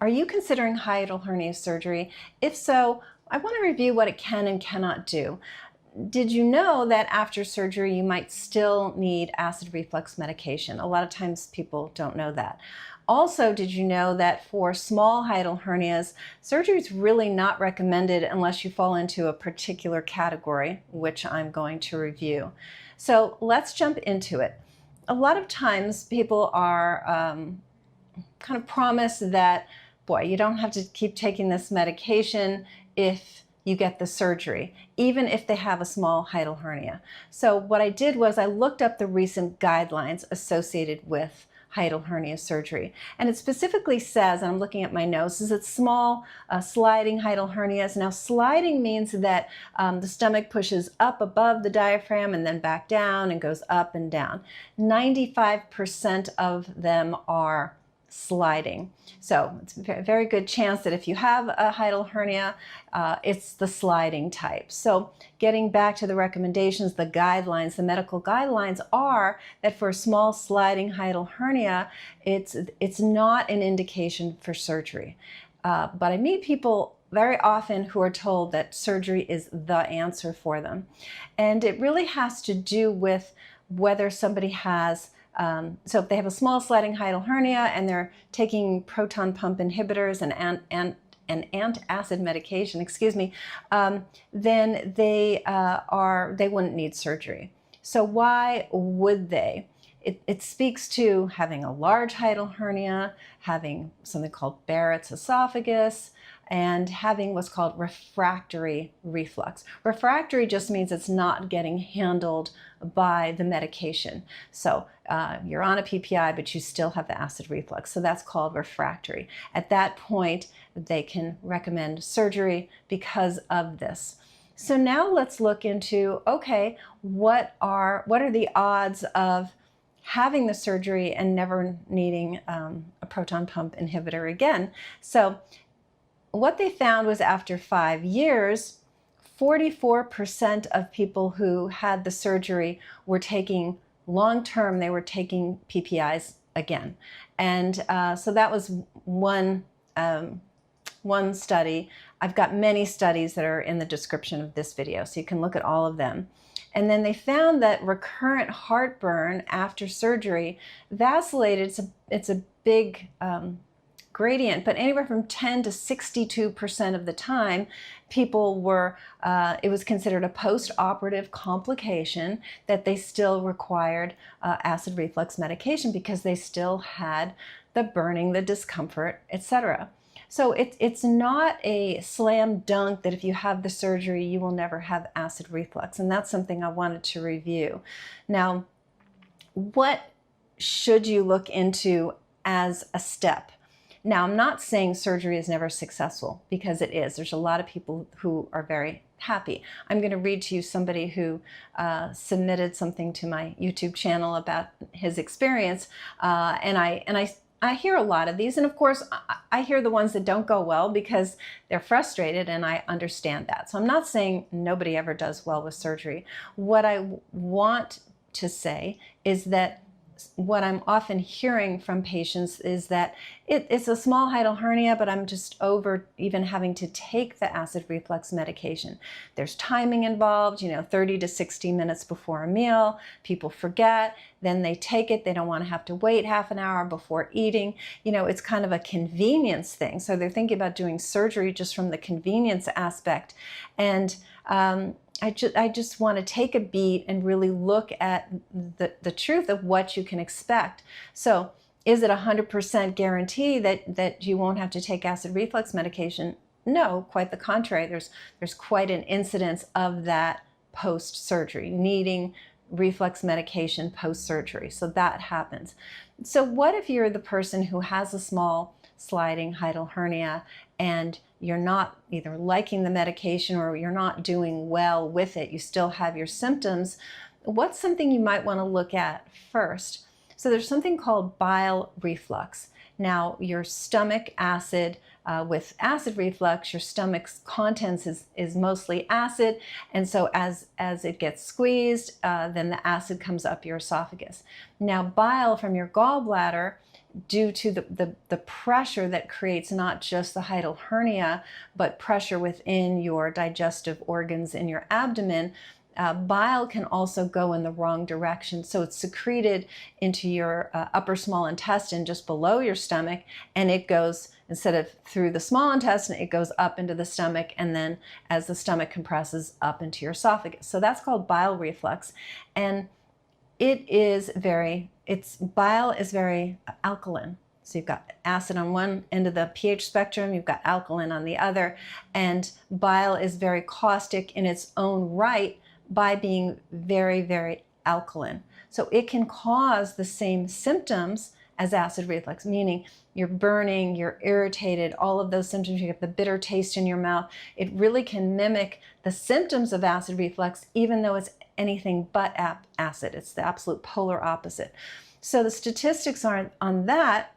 Are you considering hiatal hernia surgery? If so, I want to review what it can and cannot do. Did you know that after surgery you might still need acid reflux medication? A lot of times people don't know that. Also, did you know that for small hiatal hernias, surgery is really not recommended unless you fall into a particular category, which I'm going to review. So let's jump into it. A lot of times people are kind of promised that, boy, you don't have to keep taking this medication if you get the surgery, even if they have a small hiatal hernia. So what I did was I looked up the recent guidelines associated with hiatal hernia surgery. And it specifically says, and I'm looking at my notes, is it's small sliding hiatal hernias. Now sliding means that the stomach pushes up above the diaphragm and then back down and goes up and down. 95% of them are sliding. So it's a very good chance that if you have a hiatal hernia, it's the sliding type. So getting back to the recommendations, the guidelines, the medical guidelines are that for a small sliding hiatal hernia, it's not an indication for surgery. But I meet people very often who are told that surgery is the answer for them. And it really has to do with whether somebody has so if they have a small sliding hiatal hernia and they're taking proton pump inhibitors and antacid medication, then they wouldn't need surgery. So why would they? It speaks to having a large hiatal hernia, having something called Barrett's esophagus, and having what's called refractory reflux. Refractory just means it's not getting handled by the medication. So you're on a PPI, but you still have the acid reflux. So that's called refractory. At that point, they can recommend surgery because of this. So now let's look into, okay, what are the odds of having the surgery and never needing a proton pump inhibitor again? So what they found was after 5 years, 44% of people who had the surgery were taking long-term, they were taking PPIs again. And so that was one study. I've got many studies that are in the description of this video, so you can look at all of them. And then they found that recurrent heartburn after surgery vacillated. It's a big gradient, but anywhere from 10 to 62% of the time, people were, it was considered a post-operative complication that they still required acid reflux medication because they still had the burning, the discomfort, etc. So it's not a slam dunk that if you have the surgery, you will never have acid reflux. And that's something I wanted to review. Now, what should you look into as a step? Now, I'm not saying surgery is never successful, because it is. There's a lot of people who are very happy. I'm going to read to you somebody who submitted something to my YouTube channel about his experience, and I hear a lot of these, and of course I hear the ones that don't go well because they're frustrated, and I understand that. So I'm not saying nobody ever does well with surgery. What I want to say is that what I'm often hearing from patients is that it's a small hiatal hernia, but I'm just over even having to take the acid reflux medication. There's timing involved, 30 to 60 minutes before a meal. People forget, then they take it. They don't want to have to wait half an hour before eating. It's kind of a convenience thing. So they're thinking about doing surgery just from the convenience aspect. And I just want to take a beat and really look at the truth of what you can expect. So is it 100% guarantee that you won't have to take acid reflux medication? No, quite the contrary. There's quite an incidence of that post-surgery, needing reflux medication post-surgery. So that happens. So what if you're the person who has a small sliding hiatal hernia and you're not either liking the medication or you're not doing well with it, you still have your symptoms? What's something you might want to look at first? So there's something called bile reflux. Now, your stomach acid, with acid reflux, your stomach's contents is mostly acid, and so as it gets squeezed, then the acid comes up your esophagus. Now, bile from your gallbladder due to the pressure that creates not just the hiatal hernia, but pressure within your digestive organs in your abdomen, bile can also go in the wrong direction. So it's secreted into your upper small intestine just below your stomach, and it goes, instead of through the small intestine, it goes up into the stomach, and then as the stomach compresses, up into your esophagus. So that's called bile reflux. And bile is very alkaline. So you've got acid on one end of the pH spectrum, you've got alkaline on the other, and bile is very caustic in its own right by being very, very alkaline. So it can cause the same symptoms as acid reflux, meaning you're burning, you're irritated, all of those symptoms, you get the bitter taste in your mouth. It really can mimic the symptoms of acid reflux, even though it's anything but acid. It's the absolute polar opposite. So the statistics on that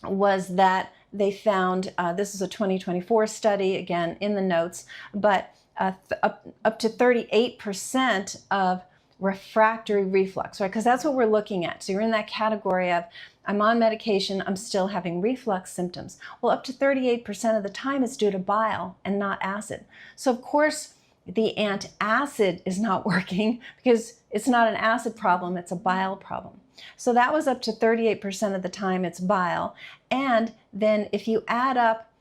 was that they found, this is a 2024 study, again in the notes, but up to 38% of refractory reflux, right? Because that's what we're looking at. So you're in that category of, I'm on medication, I'm still having reflux symptoms. Well, up to 38% of the time it's due to bile and not acid. So of course, the antacid is not working because it's not an acid problem, it's a bile problem. So that was up to 38% of the time it's bile. And then if you add up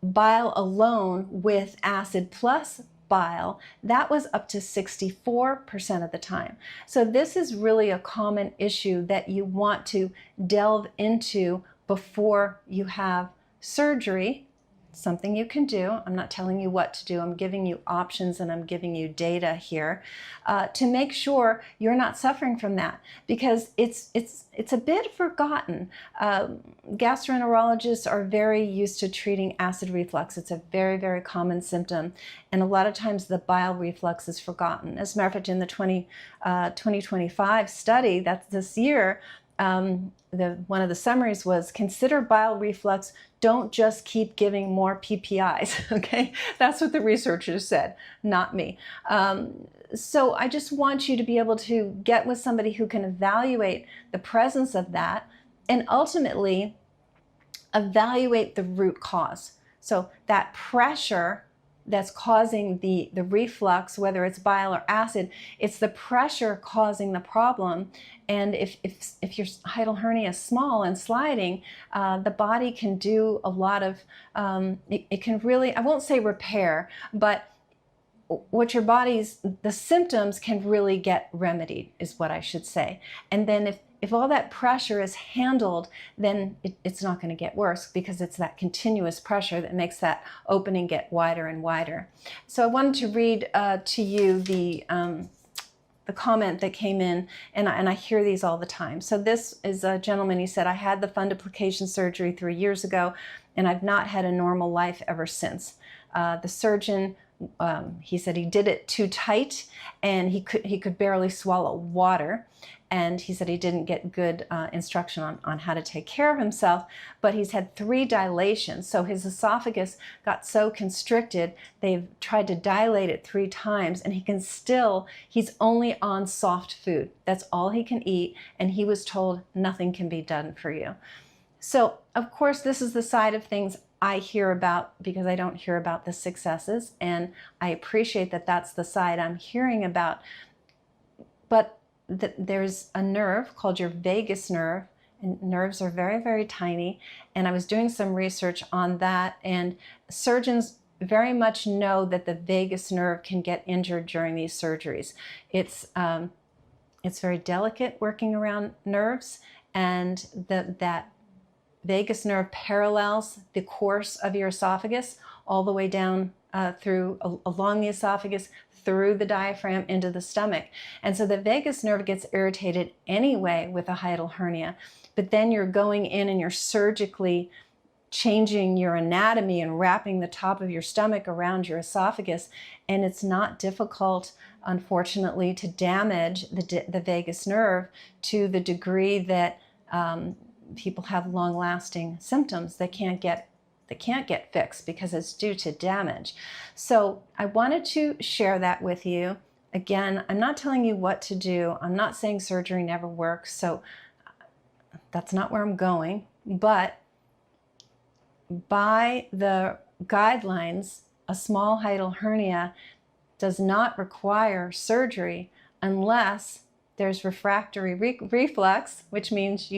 bile alone with acid plus bile, that was up to 64% of the time. So this is really a common issue that you want to delve into before you have surgery. Something you can do. I'm not telling you what to do. I'm giving you options and I'm giving you data here to make sure you're not suffering from that, because it's a bit forgotten. Gastroenterologists are very used to treating acid reflux. It's a very, very common symptom, and a lot of times the bile reflux is forgotten. As a matter of fact, in the 2025 study, that's this year, one of the summaries was, consider bile reflux, don't just keep giving more PPIs, okay? That's what the researchers said, not me. So I just want you to be able to get with somebody who can evaluate the presence of that and ultimately evaluate the root cause. So that pressure that's causing the reflux, whether it's bile or acid, it's the pressure causing the problem. And if your hiatal hernia is small and sliding, the body can do a lot of, it can really, I won't say repair, but what your body's, the symptoms can really get remedied, is what I should say. And then if all that pressure is handled, then it's not going to get worse, because it's that continuous pressure that makes that opening get wider and wider. So I wanted to read to you the comment that came in, and I hear these all the time. So this is a gentleman, he said, I had the fundoplication surgery 3 years ago, and I've not had a normal life ever since. The surgeon, he said he did it too tight, and he could barely swallow water. And he said he didn't get good instruction on how to take care of himself, but he's had 3 dilations. So his esophagus got so constricted, they've tried to dilate it 3 times, and he's only on soft food. That's all he can eat, and he was told nothing can be done for you. So of course, this is the side of things I hear about, because I don't hear about the successes, and I appreciate that that's the side I'm hearing about. But there's a nerve called your vagus nerve, and nerves are very, very tiny, and I was doing some research on that, and surgeons very much know that the vagus nerve can get injured during these surgeries. It's very delicate working around nerves, and that vagus nerve parallels the course of your esophagus all the way down along the esophagus, through the diaphragm into the stomach. And so the vagus nerve gets irritated anyway with a hiatal hernia, but then you're going in and you're surgically changing your anatomy and wrapping the top of your stomach around your esophagus, and it's not difficult, unfortunately, to damage the vagus nerve to the degree that people have long-lasting symptoms that can't get fixed because it's due to damage. So I wanted to share that with you. Again, I'm not telling you what to do. I'm not saying surgery never works. So that's not where I'm going, but by the guidelines, a small hiatal hernia does not require surgery unless there's refractory reflux, which means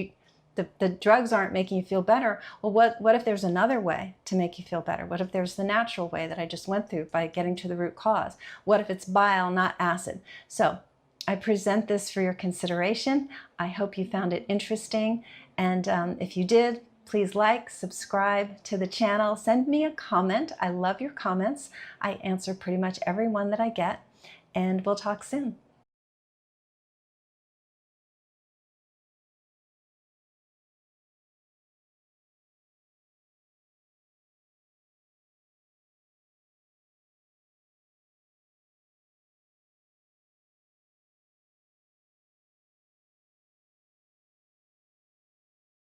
the drugs aren't making you feel better. Well, what if there's another way to make you feel better? What if there's the natural way that I just went through by getting to the root cause? What if it's bile, not acid? So I present this for your consideration. I hope you found it interesting. And if you did, please like, subscribe to the channel, send me a comment. I love your comments. I answer pretty much every one that I get, and we'll talk soon.